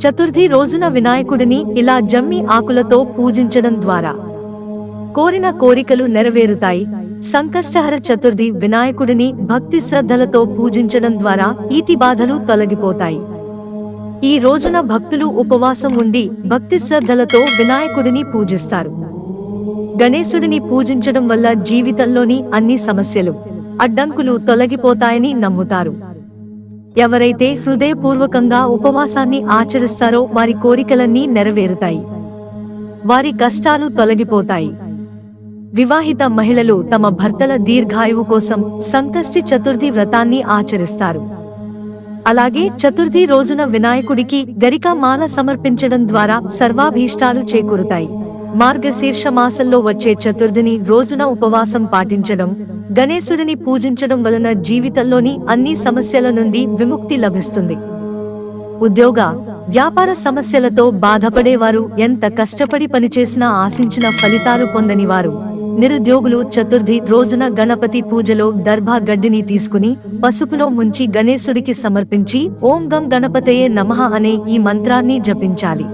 చతుర్థి రోజున వినాయకుడిని ఇలా జమ్మి ఆకులతో పూజించడం ద్వారా కోరిన కోరికలు నెరవేరుతాయి. సంకష్టహర చతుర్థి వినాయకుడిని భక్తి శ్రద్ధలతో పూజించడం ద్వారా ఈతి బాధలు తొలగిపోతాయి. ఈ రోజున భక్తులు ఉపవాసం ఉండి భక్తి శ్రద్ధలతో వినాయకుడిని పూజిస్తారు. గణేశుడిని పూజించడం వల్ల జీవితంలోని అన్ని సమస్యలు, అడ్డంకులు తొలగిపోతాయని నమ్ముతారు. ఎవరైతే హృదయపూర్వకంగా ఉపవాసాన్ని ఆచరిస్తారో వారి కోరికలన్నీ నెరవేరుతాయి, వారి కష్టాలు తొలగిపోతాయి. వివాహిత మహిళలు తమ భర్తల దీర్ఘాయువు కోసం సంకష్టి చతుర్థి వ్రతాన్ని ఆచరిస్తారు. అలాగే చతుర్థి రోజున వినాయకుడికి గరిక మాల సమర్పించడం ద్వారా సర్వాభీష్టాలు చేకూరుతాయి. మార్గశీర్ష మాసంలో వచ్చే చతుర్థిని రోజున ఉపవాసం పాటించడం, గణేశుడిని పూజించడం వలన జీవితంలోని అన్ని సమస్యల నుండి విముక్తి లభిస్తుంది. ఉద్యోగ, వ్యాపార సమస్యలతో బాధపడేవారు, ఎంత కష్టపడి పనిచేసినా ఆశించిన ఫలితాలు పొందని వారు, నిరుద్యోగులు చతుర్థి రోజున గణపతి పూజలో దర్భా గడ్డిని తీసుకుని పసుపులో ముంచి గణేశుడికి సమర్పించి ఓం గం గణపతయే నమః అనే ఈ మంత్రాన్ని జపించాలి.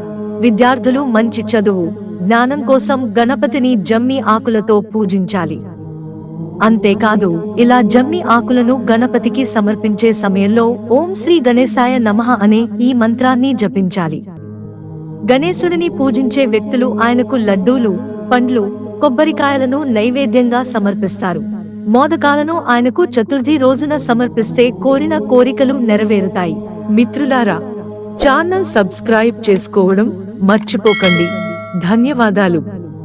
విద్యార్థులు మంచి చదువు, జ్ఞానం కోసం గణపతిని జమ్మి ఆకులతో పూజించాలి. అంతేకాదు, ఇలా జమ్మి ఆకులను గణపతికి సమర్పించే సమయంలో ఓం శ్రీ గణేశాయ నమః అనే ఈ మంత్రాన్ని జపించాలి. గణేశుడిని పూజించే వ్యక్తులు ఆయనకు లడ్డూలు, పండ్లు, కొబ్బరికాయలను నైవేద్యంగా సమర్పిస్తారు. మోదకాలను ఆయనకు చతుర్థి రోజున సమర్పిస్తే కోరిన కోరికలు నెరవేరుతాయి. మిత్రులారా, ఛానల్ సబ్స్క్రైబ్ చేసుకోవడం మర్చిపోకండి. ధన్యవాదాలు.